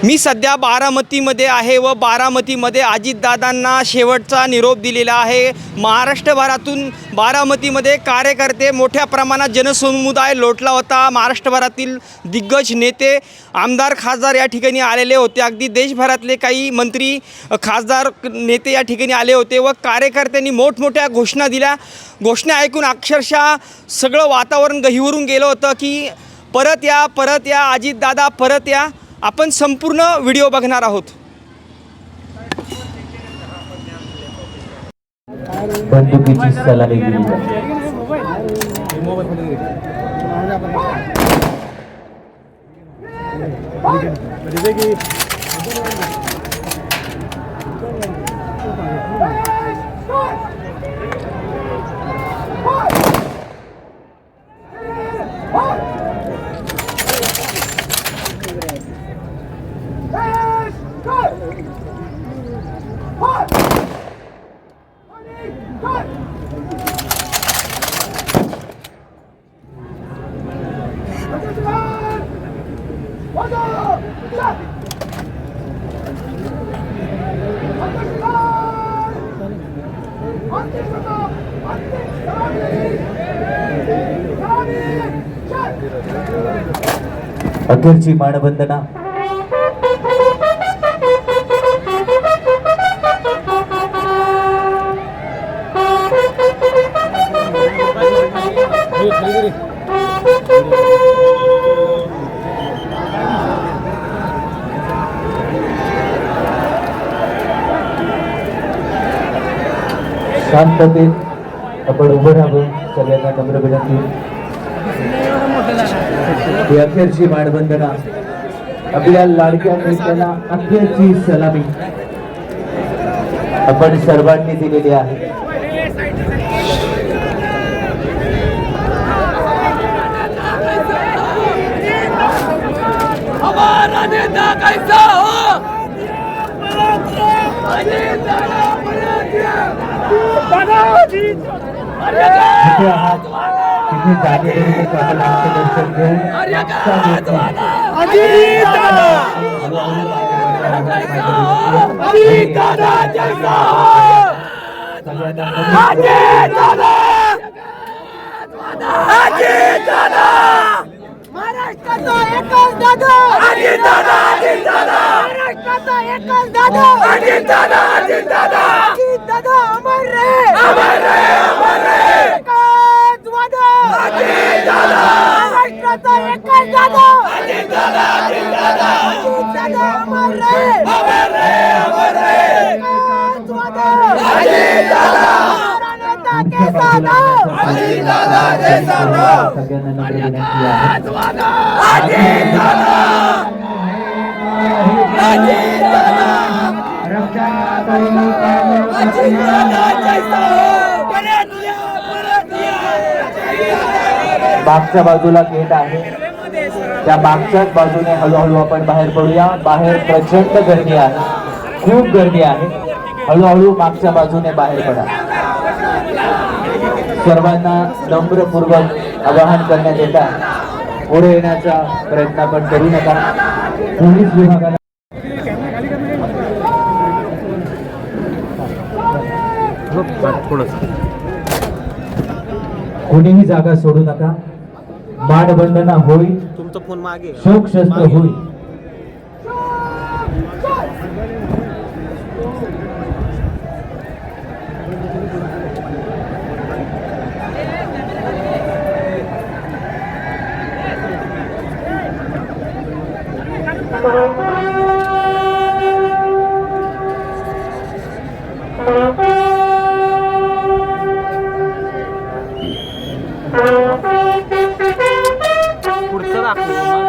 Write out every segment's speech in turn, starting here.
मी सध्या बारामतीमध्ये आहे व बारामतीमध्ये अजितदादांना शेवटचा निरोप दिलेला आहे। महाराष्ट्रभरातून बारामतीमध्ये कार्यकर्ते मोठ्या प्रमाणात जनसमुदाय लोटला होता। महाराष्ट्रभरातील दिग्गज नेते आमदार खासदार या ठिकाणी आलेले होते। अगदी देशभरातले काही मंत्री खासदार नेते या ठिकाणी आले होते व कार्यकर्त्यांनी मोठमोठ्या घोषणा दिल्या। घोषणा ऐकून अक्षरशः सगळं वातावरण गहिवरून गेलं होतं की परत या अजितदादा परत या। आपण संपूर्ण व्हिडिओ बघणार आहोत। बंदुकीची सलामी दिली जाते। अखेरची मानवंदना। शांततेत आपण उभं राहावं, सगळ्यांना नम्र विनंती। ही अखेरची मानवंदना, आपल्या लाडक्या नेत्याला अखेरची सलामी आपण सर्वांनी दिलेली आहे। हमारा नेता कैसा हो, तिथे जागेवरून आपण आमचं दर्शन घेऊन महाराष्ट्राचा एकच दादा अजितदादा, महाराष्ट्राचा एकच दादा अजितदादा, अजितदादा अमर रहे, एकच वादा अजितदादा, महाराष्ट्राचा एकच दादा अजितदादा, अमर रहे, एकच वादा अजितदादा, हमारा नेता कैसा था अजितदादा जैसा था, सगळ्यांना नम्र विनंती आहे। मागच्या बाजूला गेट आहे, त्या मागच्याच बाजूने हळूहळू आपण बाहेर पडूया। बाहेर प्रचंड गर्दी आहे, खूप गर्दी आहे। हळूहळू मागच्या बाजूने बाहेर पडा। सर्वांना नम्रपूर्वक आवाहन करण्यात येत आहे, पुढे येण्याचा प्रयत्न आपण करू नका। पोलीस विभागाला कोणीही जागा सोडू नका। मानवंदना होईल, तुमचा फोन मागे, शोक शस्त्र होईल। पुढचं दाखव।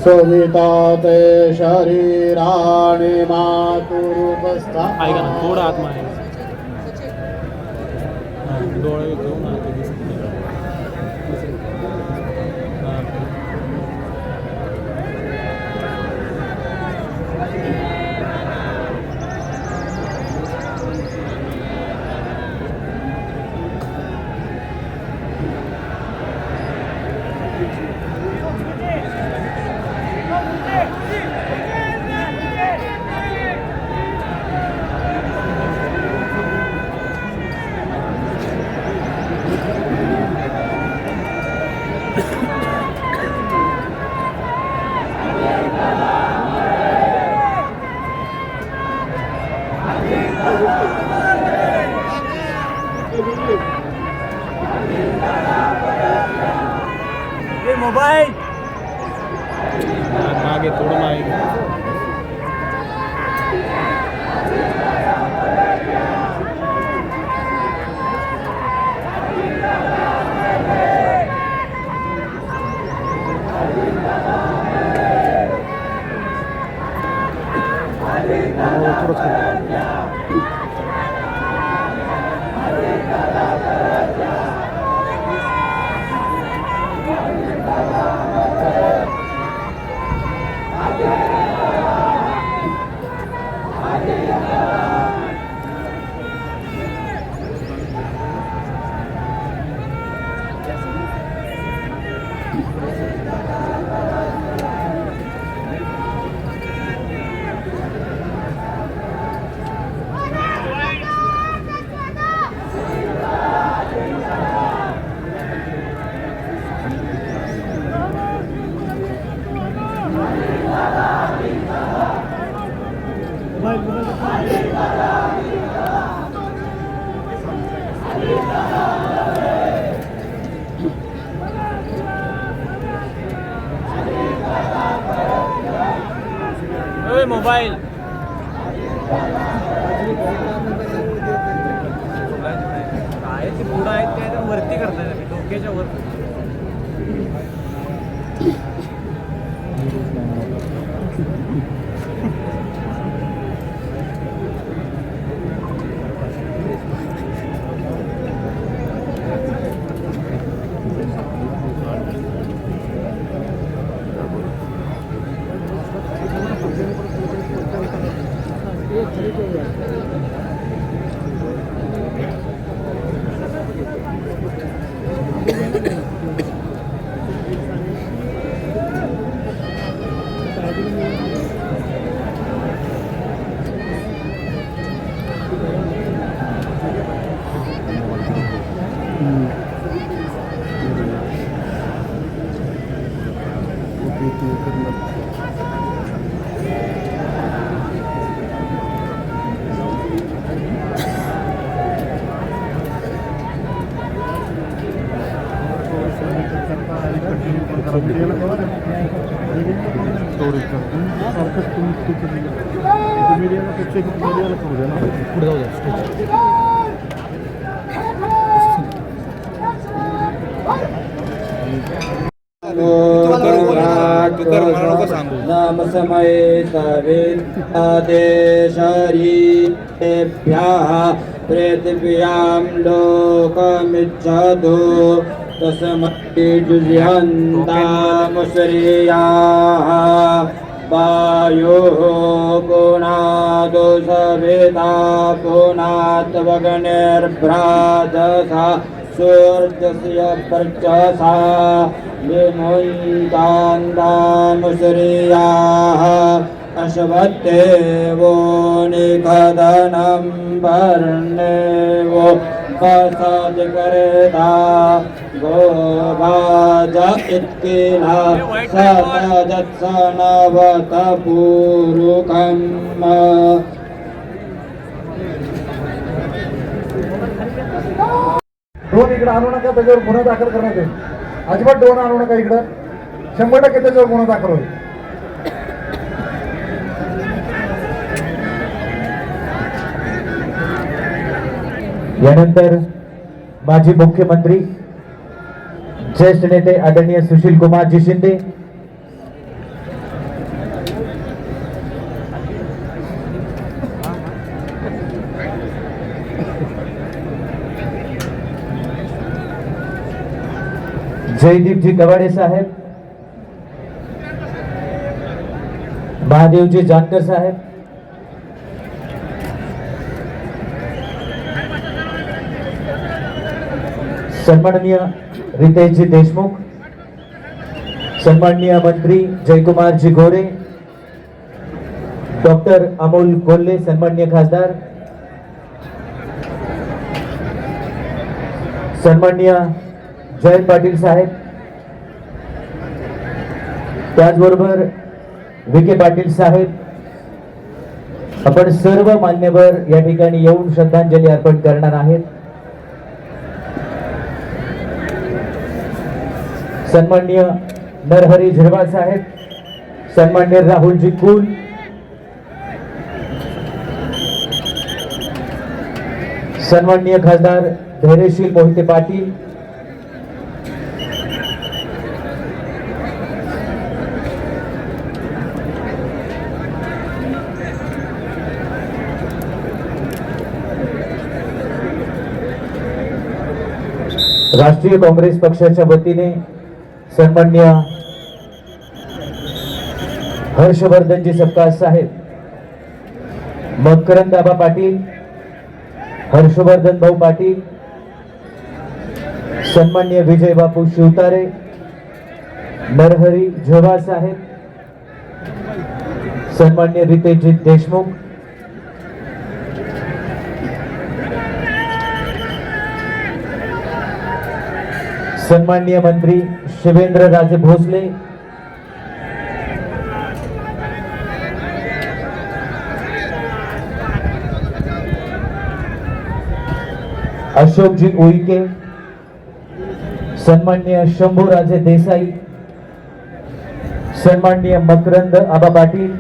सविता ते शरीराणि मातुरुपस्था ऐका ना थोडं आत्मा आहे डोळे घेऊन आले दिसत मोबाईल मागे थोडं मागे मोबाईल काय ते पुढं आहेत काय तर वरती करतात डोक्याच्या वर पुढे जाऊ द्या नाम समये सवेदेशरीभ्यः पृथिव्यां लोकमिच्छतु तस्मै जुह्यन्तामुश्रियाः वायुः पुनादो सविता पुनात्वग्निर्भ्राजसा सूर्यस्य वर्चसा विमुञ्चान्दामुश्रियाः अश्वत्थेवो निखदनं वर्णेवो वसतिकरेता गोभाज इत्किला सतजत्सनवतपूरुकम् ड्रोन इकडे आणू नका, त्याच्यावर गुन्हा दाखल करण्यात येईल. अजिबात ड्रोन आणू नका इकडं. 100% त्याच्यावर गुन्हा दाखल होईल. यानंतर माजी मुख्यमंत्री ज्येष्ठ नेते आदरणीय सुशील कुमारजी शिंदे, जयदीपजी कवाडे साहेब, महादेवजी जानकर साहेब, सन्माननीय रितेशजी देशमुख, सन्माननीय मंत्री जयकुमारजी गोरे, डॉक्टर अमोल कोल्हे, सन्माननीय खासदार, सन्माननीय जयंत पाटील साहेब, त्याचबरोबर विखे पाटील साहेब, आपण सर्व मान्यवर या ठिकाणी येऊन श्रद्धांजली अर्पण करणार आहेत. सन्माननीय नरहरी झिरवाळ साहेब, सन्माननीय राहुलजी कुल, सन्माननीय खासदार धैर्यशील मोहिते पाटील, राष्ट्रीय काँग्रेस पक्षाच्या वतीने सन्माननीय हर्षवर्धनजी सपकाळ साहेब, मकरंद आबा पाटील, हर्षवर्धन भाऊ पाटील, सन्माननीय विजय बापू शिवतारे, नरहरी झिरवाळ साहेब, सन्माननीय रितेशजी देशमुख, सन्माननीय मंत्री शिवेंद्र राजे भोसले, अशोकजी उईके, सन्माननीय शंभूराजे देसाई, सन्माननीय मकरंद आबा पाटील,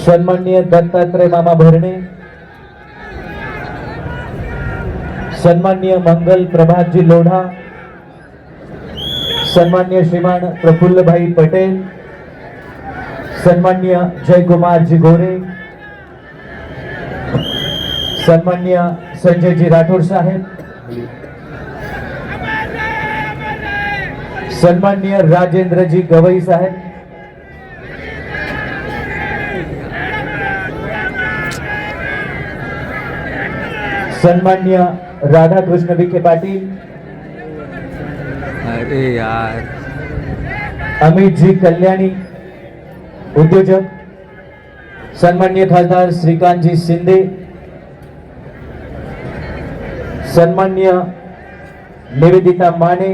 सन्माननीय दत्तात्रय मामा भरणे, सन्माननीय मंगल प्रभातजी लोढा, सन्माननीय श्रीमान प्रफुल्लभाई पटेल, सन्माननीय जयकुमारजी गोरे, सन्माननीय संजयजी राठोड साहेब, सन्माननीय राजेंद्रजी गवई साहेब, सन्माननीय राधाकृष्ण विखे पाटील, अरे यार, अमित जी कल्याणी उद्योजक, सन्माननीय खासदार श्रीकांतजी शिंदे, सन्माननीय निवेदिता माने,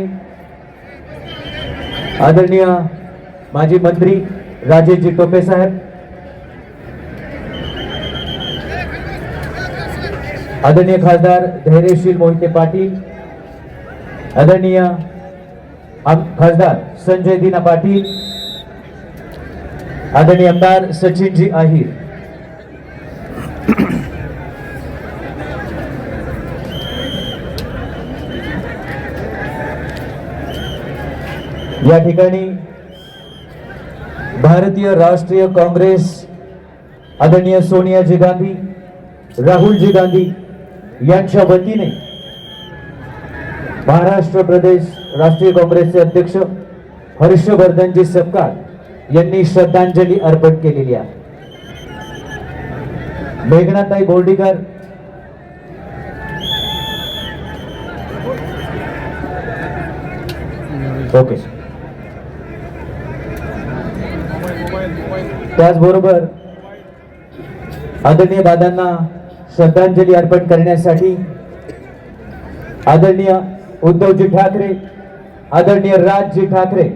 आदरणीय माजी मंत्री राजेशजी टोपे साहेब, आदरणीय खासदार धैर्यशील मोहिते पाटील, आदरणीय खासदार संजय दीना पाटील, आदरणीय आमदार सचिनजी आहिर, या ठिकाणी भारतीय राष्ट्रीय काँग्रेस आदरणीय सोनियाजी गांधी, राहुलजी गांधी यांच्या वतीने महाराष्ट्र प्रदेश राष्ट्रीय काँग्रेसचे अध्यक्ष हर्षवर्धनजी सपकाळ यांनी श्रद्धांजली अर्पण केलेली आहे. मेघनाताई बोर्डीकर, ओके. त्याचबरोबर आदरणीय दादांना श्रद्धांजली अर्पण करण्यासाठी आदरणीय उद्धवजी ठाकरे, आदरणीय राजजी ठाकरे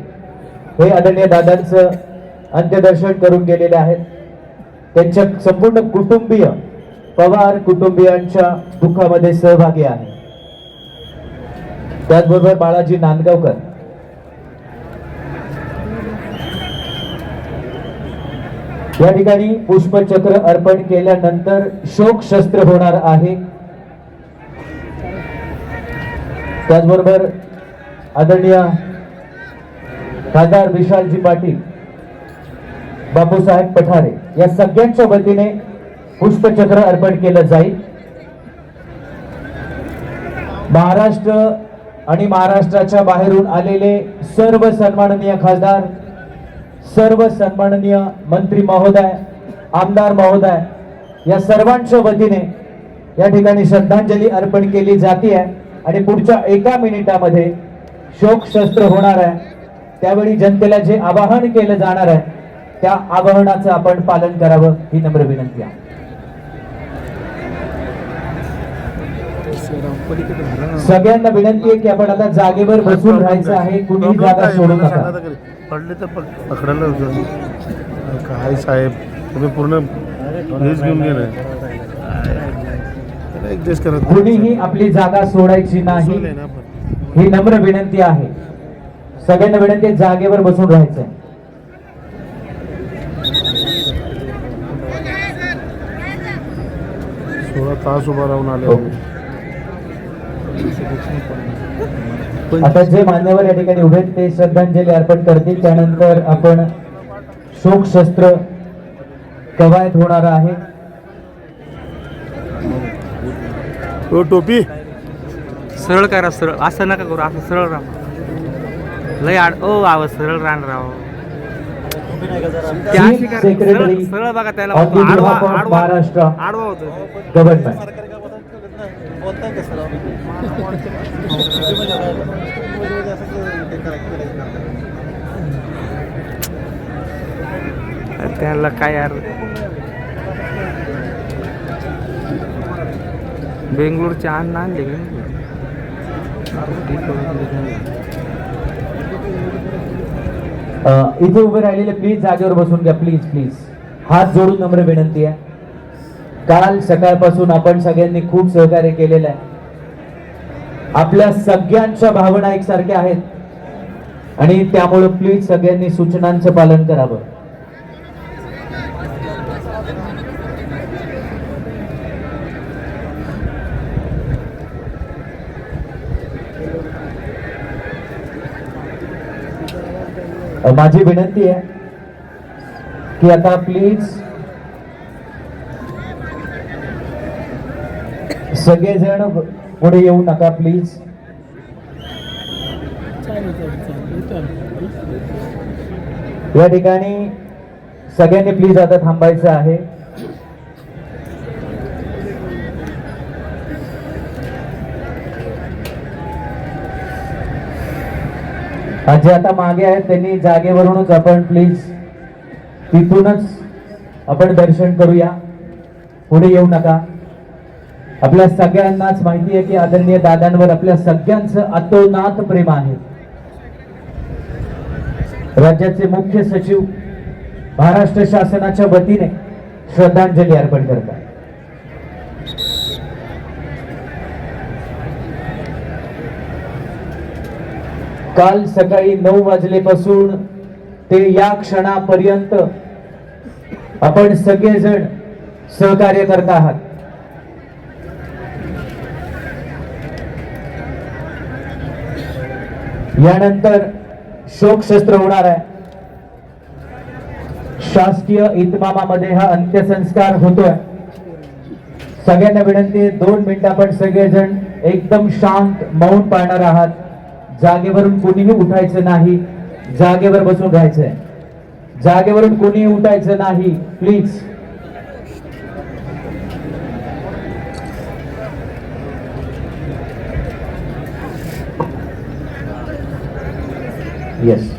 हे आदरणीय दादांचं अंत्यदर्शन करून गेलेले आहेत. त्यांच्या संपूर्ण कुटुंबीय, पवार कुटुंबियांच्या दुःखामध्ये सहभागी आहे. त्याचबरोबर बाळाजी नांदगावकर, या ठिकाणी पुष्पचक्र अर्पण केल्यानंतर शोक शस्त्र होणार आहे. त्याचबरोबर आदरणीय खासदार विशालजी पाटील, बापूसाहेब पठारे या सगळ्यांच्या वतीने पुष्पचक्र अर्पण केलं जाईल. महाराष्ट्र आणि महाराष्ट्राच्या बाहेरून आलेले सर्व सन्माननीय खासदार, सर्व सन्माननीय मंत्री महोदय, आमदार महोदय या सर्वांच्या वतीने या ठिकाणी श्रद्धांजली अर्पण केली जाते आहे. आणि पुढच्या 1 मिनिटामध्ये शोक शस्त्र होणार आहे. त्यावेळी जनतेला जे आवाहन केलं जाणार आहे त्या आवाहनाचं आपण पालन करावं ही नम्र विनंती आहे. सगळ्यांना विनंती आहे की आपण आता जागेवर बसून राहायचं आहे. कुणीही जागा सोडू नका. पडले तर पकडायला होतं काय साहेब, तुम्ही पूर्ण हेच घेऊन गेले. ऍडजस्ट करत कुणीही आपली जागा सोडायची नाही ही नम्र विनंती आहे. सगळ्यांना विनंती आहे जागेवर बसून राहायचं. 16 तास उभा राहून आले. आता जे मान्यवर या ठिकाणी उभे आहेत ते श्रद्धांजली अर्पण करतील. त्यानंतर आपण शोक शस्त्र कवायत होणार आहे. टोपी सरळ करा, सरळ असं नका करू, असं सरळ राहा. लय आवाज सरळ राहणार राव. सेक्रेटरी सरळ बघा त्याला ऑन बिहाफ ऑफ महाराष्ट्र आडवा होतो. गव्हर्नमेंट. त्याला काय यार, बेंगलोरचे अन्न आणले इथे उभे राहिलेले प्लीज जागेवर बसून घ्या. प्लीज प्लीज हात जोडून नम्र विनंती आहे. काल सकाळपासून आपण सगळ्यांनी खूप सहकार्य केलेलं आहे. आपल्या सगळ्यांच्या भावना एकसारख्या आहेत आणि त्यामुळे प्लीज सगळ्यांनी सूचनांचं पालन करावं. माझी विनंती आहे की आता प्लीज सगळेजण पुढे येऊ नका प्लीज. या ठिकाणी सगळ्यांनी प्लीज आता थांबायचं आहे. जे आता मागे आहेत त्यांनी जागेवरूनच आपण प्लीज तिथूनच आपण दर्शन करूया. पुढे येऊ नका. आपल्या सगळ्यांनाच माहिती आहे की आदरणीय दादांवर आपल्या सगळ्यांचं अतोनात प्रेम आहे. राज्याचे मुख्य सचिव महाराष्ट्र शासनाच्या वतीने श्रद्धांजली अर्पण करतात. काल सकाळी 9 वाजलेपासून ते या क्षणापर्यंत आपण सगळेजण सहकार्य करत आहात. यानंतर शोक शस्त्र होणार आहे. शासकीय इतमामामध्ये हा अंत्यसंस्कार होतोय. सगळ्यांना विनंती आहे, 2 मिनिटं आपण सगळेजण एकदम शांत मौन पाळणार आहात. जागेवरून कोणीही उठायचं नाही, जागेवर बसून राहायचंय. जागेवरून कोणीही उठायचं नाही प्लीज. येस,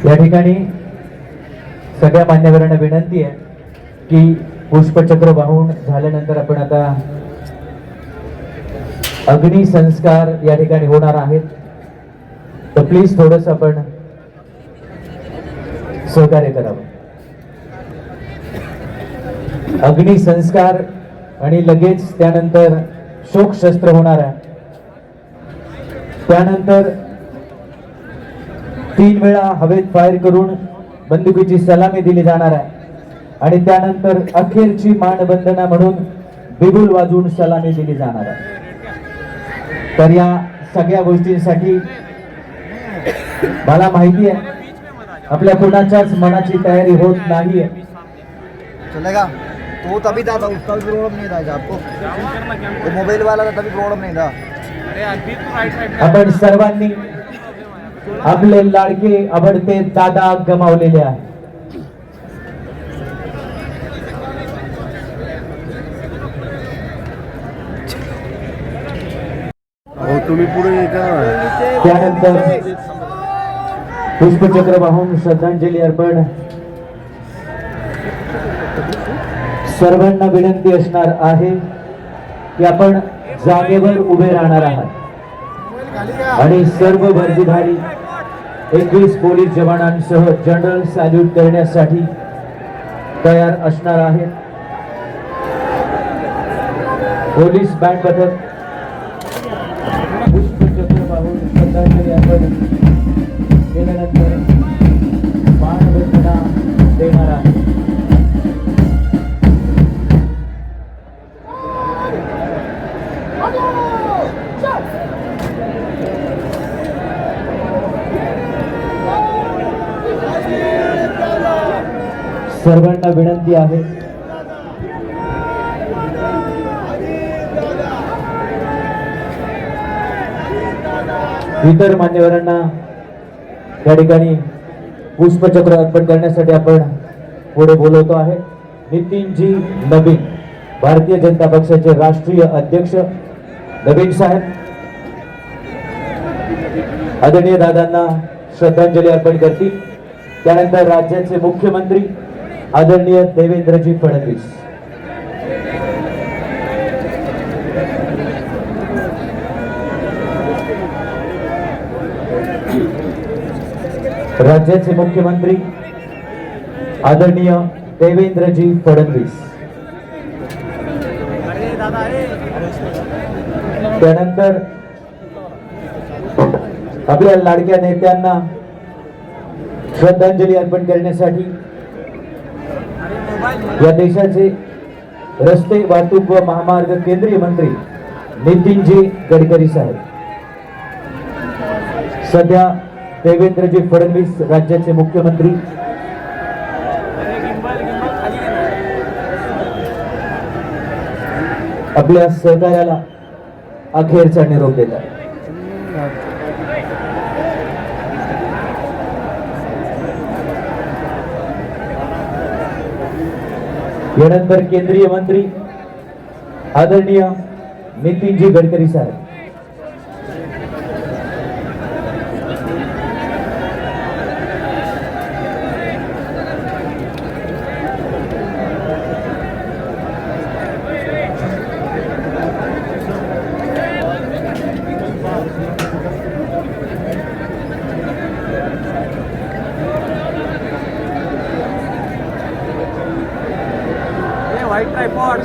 या ठिकाणी सगळ्या मान्यवरांना विनंती आहे की पुष्पचक्र वाहून झाल्यानंतर आपण आता अग्निसंस्कार या ठिकाणी होणार आहेत. तर प्लीज थोडस आपण सहकार्य करावं. अग्निसंस्कार आणि लगेच त्यानंतर शोक शस्त्र होणार आहे. त्यानंतर 3 वेळा हवेत फायर करून बंदुकीची सलामी दिली जाणार आहे आणि त्यानंतर अखेरची मानवंदना म्हणून बिगुल वाजवून सलामी दिली जाणार आहे. तर या सगळ्या गोष्टींसाठी मला माहिती आहे आपल्या कोणाच्याच मनाची तयारी होत नाहीये. चलेगा तो तभी था उसका भी प्रॉब्लम नहीं था आपको, तो मोबाइल वाला था तभी प्रॉब्लम नहीं था. आपण सर्वांनी आपले लाडके आवडते दादा गमावलेले आहे. हो तुम्ही पुढे ये का. त्यानंतर पुष्पचक्र वाहून श्रद्धांजली अर्पण. सर्वांना विनंती असणार आहे की आपण जागेवर उभे राहणार आहात आणि सर्व वर्दीधारी 21 पोलीस जवानांसह जनरल सॅल्यूट करण्यासाठी तयार असणार आहेत. पोलीस बँड पथक पुष्पचक्र वाहून श्रद्धांजली अर्पण केल्यानंतर मानवंदना देणार आहे. सर्वांना विनंती आहे इतर मान्यवरांना त्या ठिकाणी पुष्पचक्र अर्पण करण्यासाठी आपण पुढे बोलवतो आहे. नितीनजी नवीन, भारतीय जनता पक्षाचे राष्ट्रीय अध्यक्ष नवीन साहेब आदरणीय दादांना श्रद्धांजली अर्पण करतील. त्यानंतर राज्याचे मुख्यमंत्री आदरणीय देवेंद्रजी फडणवीस, राज्याचे मुख्यमंत्री आदरणीय देवेंद्रजी फडणवीस, त्यानंतर आपल्या लाडक्या नेत्यांना श्रद्धांजली अर्पण करण्यासाठी या देशाचे रस्ते वाहतूक व महामार्ग केंद्रीय मंत्री नितीनजी गडकरी साहेब, सध्या देवेंद्रजी फडणवीस राज्याचे मुख्यमंत्री, आपल्या सहकार्याला अखेरचा निरोप देतात. यानंतर केंद्रीय मंत्री आदरणीय नितीनजी गडकरी साहेब,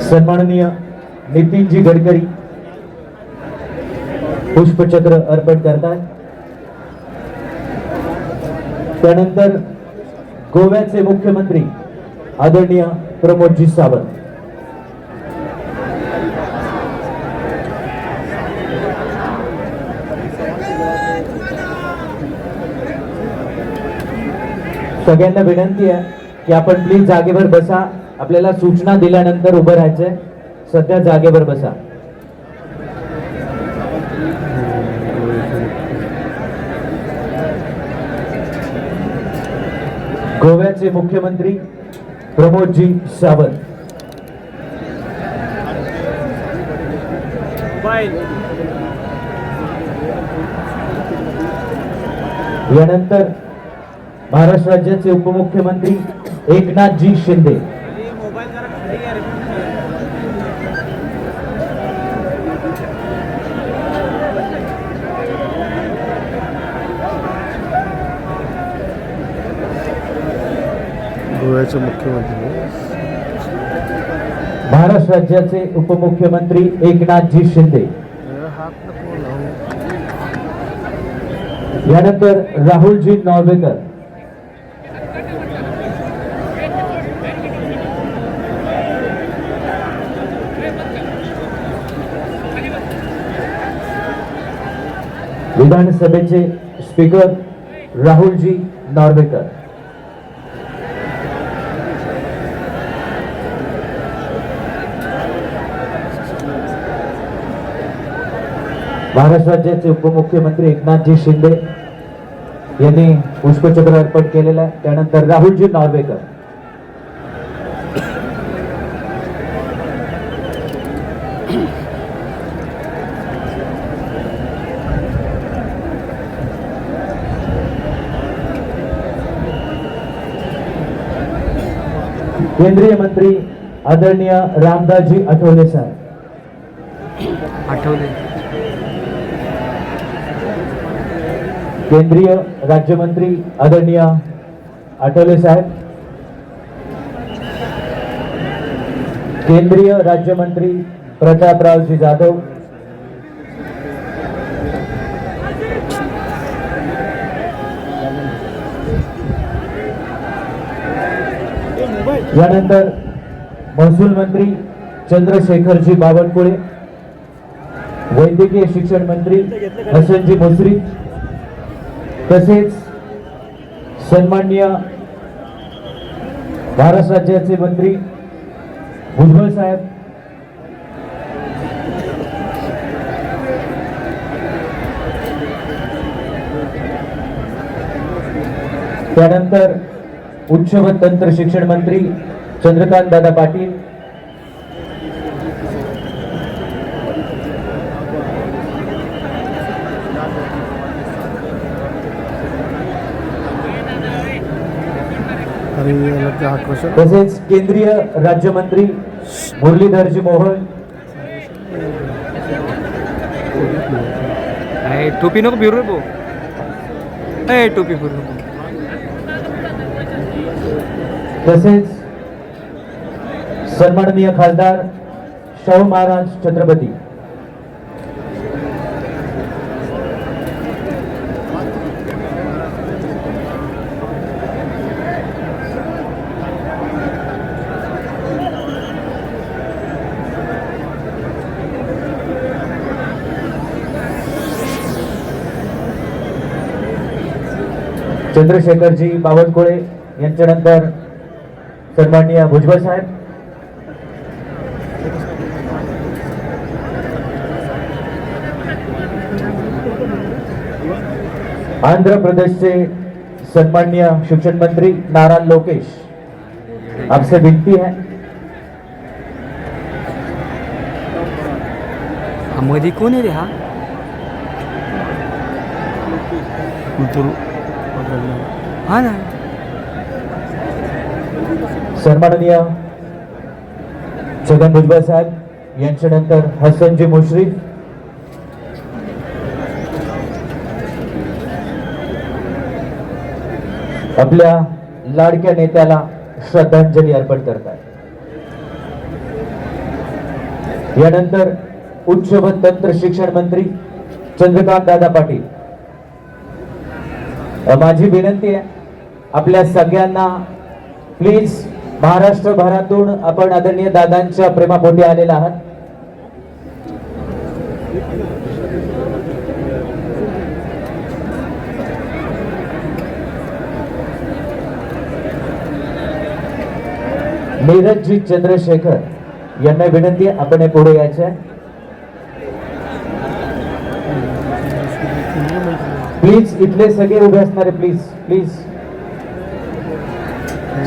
सन्माननीय नितीनजी गडकरी पुष्पचक्र अर्पण करतात. त्यानंतर गोव्याचे मुख्यमंत्री आदरणीय प्रमोदजी सावंत, सगळ्यांना विनंती आहे की आपण प्लीज जागेवर बसा. आपल्याला सूचना दिल्यानंतर उभं राहायचंय. सध्या जागेवर बसा. गोव्याचे मुख्यमंत्री प्रमोदजी सावंत, यानंतर महाराष्ट्र राज्याचे उपमुख्यमंत्री एकनाथजी शिंदे, गोव्याचे मुख्यमंत्री महाराष्ट्र राज्याचे उपमुख्यमंत्री एकनाथजी शिंदे, यानंतर राहुलजी नॉर्वेकर, विधानसभेचे स्पीकर राहुलजी नॉर्वेकर, महाराष्ट्र राज्याचे उपमुख्यमंत्री एकनाथजी शिंदे यांनी पुष्पचक्र अर्पण केलेलं आहे. त्यानंतर राहुलजी नॉर्वेकर, केंद्रीय मंत्री आदरणीय रामदासजी आठवले साहेब, आठवले. केंद्रीय राज्यमंत्री आदरणीय आठवले साहेब, केंद्रीय राज्यमंत्री प्रतापरावजी जाधव, यानंतर महसूल मंत्री चंद्रशेखरजी बावनकुळे, वैद्यकीय शिक्षण मंत्री हसनजी मुश्रीफ, तसेच सन्माननीय महाराष्ट्र राज्याचे मंत्री भुजबळ साहेब, त्यानंतर उच्च व तंत्र शिक्षण मंत्री चंद्रकांत दादा पाटील, तसेच केंद्रीय राज्यमंत्री मुरलीधरजी मोहोळ, टोपी नको फिरू रे भाऊ. टोपी फिरू नको. तसेच सन्माननीय खासदार शाहू महाराज छत्रपती, चंद्रशेखरजी बावनकुळे यांच्यानंतर सन्माननीय भुजबळ साहेब, आंध्र प्रदेशचे सन्माननीय शिक्षण मंत्री नारायण लोकेश, आपसे विनती है मध्ये कोण आहे रे हा? हा ना. सन्माननीय छगन भुजबळ साहेब यांच्यानंतर हसनजी मुश्रीफ, आपल्या लाडक्या नेत्याला श्रद्धांजली अर्पण करतात. यानंतर उच्च व तंत्र शिक्षण मंत्री चंद्रकांत दादा पाटील, माझी विनंती आहे आपल्या सगळ्यांना प्लीज, महाराष्ट्रभरातून आपण आदरणीय दादांच्या प्रेमापोटी आलेला आहात. नीरजजी चंद्रशेखर यांना विनंती आहे, आपण पुढे यायचं आहे. प्लीज इथले सगळे उभे असणारे प्लीज प्लीज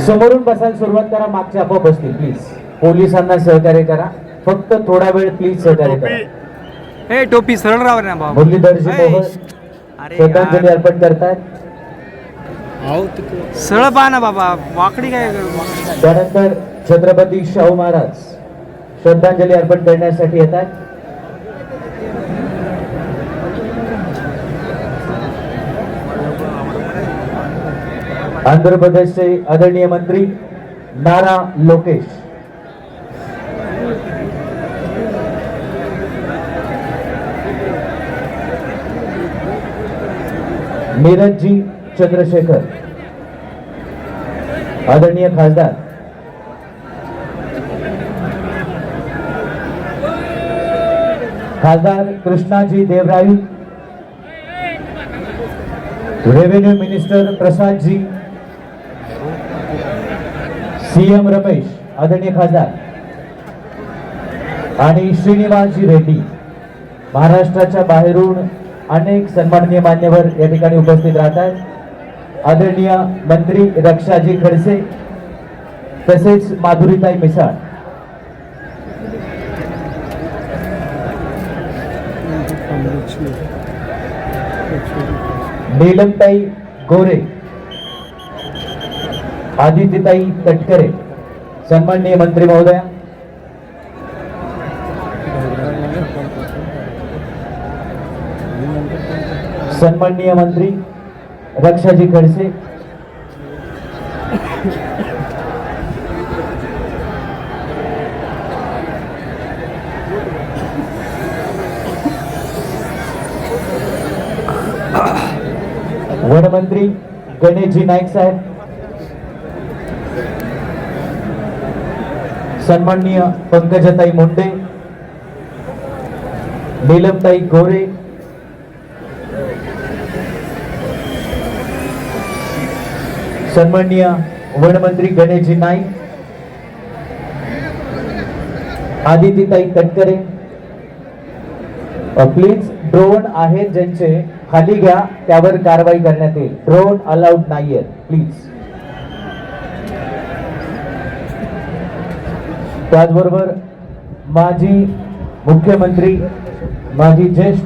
समोरून बसायला सुरुवात करा, मागच्या आपोआप बसतील. प्लीज पोलिसांना सहकार्य करा, फक्त थोडा वेळ प्लीज सहकार्य करा. हे टोपी सरळ राहा ना बाबा. मुरलीधरजी ए, मोहोळ अरे श्रद्धांजली यार, अर्पण करतायत. सरळ पहा ना बाबा, वाकडी काय करू? त्यानंतर छत्रपती शाहू महाराज श्रद्धांजली अर्पण करण्यासाठी येतात. आंध्र प्रदेशचे आदरणीय मंत्री नारा लोकेश, नीरजजी चंद्रशेखर आदरणीय खासदार, खासदार कृष्णाजी देवराई, रेव्हेन्यू मिनिस्टर प्रसादजी, सीएम रमेश आदरणीय खासदार आणि श्रीनिवासजी रेड्डी. महाराष्ट्राच्या बाहेरून अनेक सन्माननीय मान्यवर या ठिकाणी उपस्थित राहतात. आदरणीय मंत्री रक्षाजी खडसे तसेच माधुरीताई मिसाळ. नीलमताई गोरे, आदित्यताई तटकरे, सन्माननीय मंत्री महोदया. सन्माननीय मंत्री रक्षाजी खडसे, वनमंत्री गणेशजी नाईक साहेब, सन्माननीय पंकजाताई मुंडे, नीलमताई गोरे, सन्माननीय वनमंत्री गणेशजी नाईक, आदित्यताई तटकरे. प्लीज ड्रोन आहेत ज्यांचे खाली घ्या, त्यावर कारवाई करण्यात येईल. ड्रोन अलाउड नाहीये प्लीज. त्याचबरोबर माजी मुख्यमंत्री, माजी ज्येष्ठ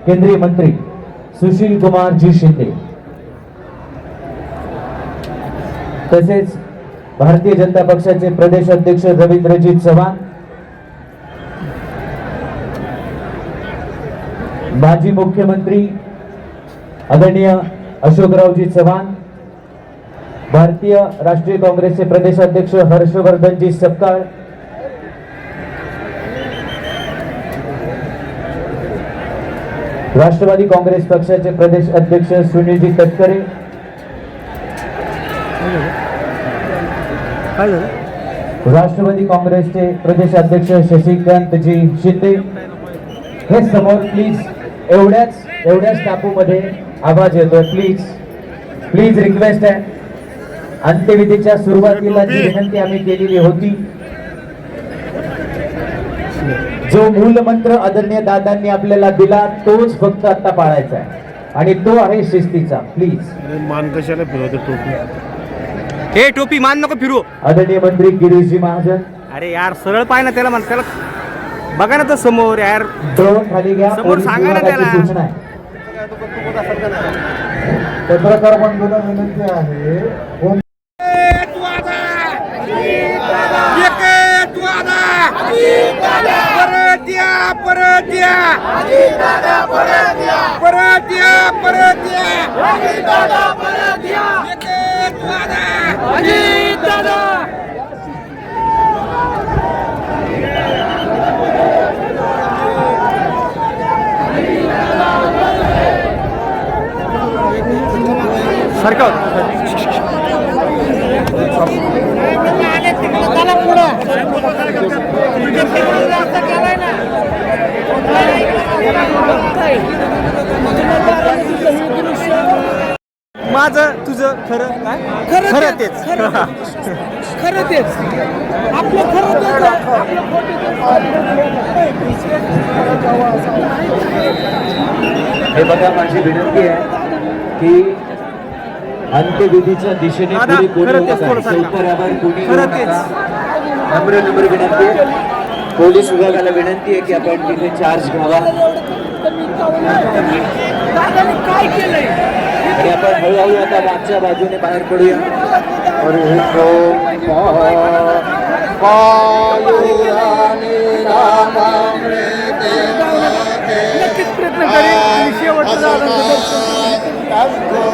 केंद्रीय मंत्री सुशील कुमारजी शिंदे, तसेच भारतीय जनता पक्षाचे प्रदेश अध्यक्ष रवींद्रजी चव्हाण, माजी मुख्यमंत्री आदरणीय अशोकरावजी चव्हाण, भारतीय राष्ट्रीय काँग्रेसचे प्रदेश अध्यक्ष हर्षवर्धनजी सपकाळ, राष्ट्रवादी काँग्रेस पक्षाचे प्रदेश अध्यक्ष सुनीलजी तटकरे, राष्ट्रवादी काँग्रेसचे प्रदेश अध्यक्ष शशिकांतजी शिंदे. हे समोर प्लीज, एवढ्याच टापूमध्ये आवाज येतोय. प्लीज रिक्वेस्ट आहे. अंत्यविधीच्या सुरुवातीला जी विनंती आम्ही केलेली होती, जो मूल मंत्र आदरणीय दादांनी आपल्याला दिला तोच फक्त आता पाळायचा आहे आणि तो आहे शिस्तीचा. प्लीज मान कशाला फिरवते टोपी? हे टोपी मान नको फिरू. आदरणीय मंत्री गिरीशजी महाजन, अरे यार सरळ पाय ना त्याला, म्हण त्याला बघा ना तर समोर यार. ड्रोन खाली घ्या, समोर पोलीस सांगा ना विभागाची त्याला. सूचना आहे. पत्रकार बंधूंना विनंती आहे, माझं तुझं खरं काय खरं तेच खरं तेच आपलं खरं तेच आहे. आपलं हे बघा, माझी विनंती आहे की अंत्यविधीच्या दिशेने दादा, पुढे कोणी खरं येऊ तेच नका. थोडं सांगा. चौपदरावर कोणी खरं येऊ तेच. नका. नम्र विनंती आहे. पोलीस विभागाला विनंती आहे की आपण तिथे चार्ज घ्यावा दादाने काय केलंय आणि आपण हळूहळू आता मागच्या बाजूने बाहेर पडूया. नक्कीच प्रयत्न करेन आणि शेवटचं दादांचं दर्शन